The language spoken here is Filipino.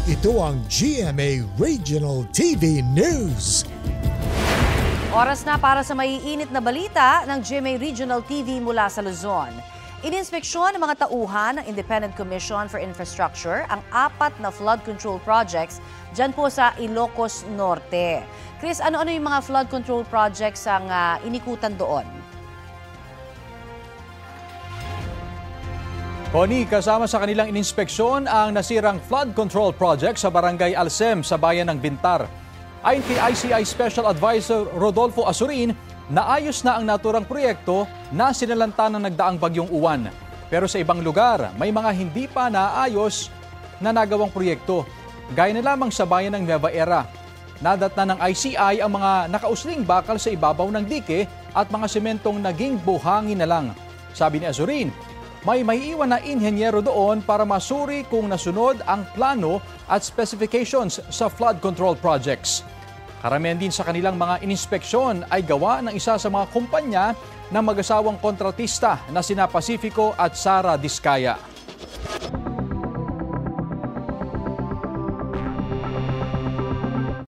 Ito ang GMA Regional TV News. Oras na para sa maiinit na balita ng GMA Regional TV mula sa Luzon. Ininspeksyon ng mga tauhan ng Independent Commission for Infrastructure ang 4 na flood control projects dyan po sa Ilocos Norte. Chris, ano-ano yung mga flood control projects ang inikutan doon? Connie, kasama sa kanilang ininspeksyon ang nasirang flood control project sa Barangay Alsem sa bayan ng Bintar. Ayon kay ICI Special Advisor Rodolfo Asurin, naayos na ang naturang proyekto na sinalanta ng nagdaang bagyong Uwan. Pero sa ibang lugar, may mga hindi pa naayos na nagawang proyekto. Gaya na lamang sa bayan ng Nueva Era. Nadatna ng ICI ang mga nakausling bakal sa ibabaw ng dike at mga sementong naging buhangin na lang. Sabi ni Asurin, may maiiwan na inhenyero doon para masuri kung nasunod ang plano at specifications sa flood control projects. Karamihan din sa kanilang mga ininspeksyon ay gawa ng isa sa mga kumpanya ng mag-asawang kontratista na sina Pacifico at Sara Diskaya.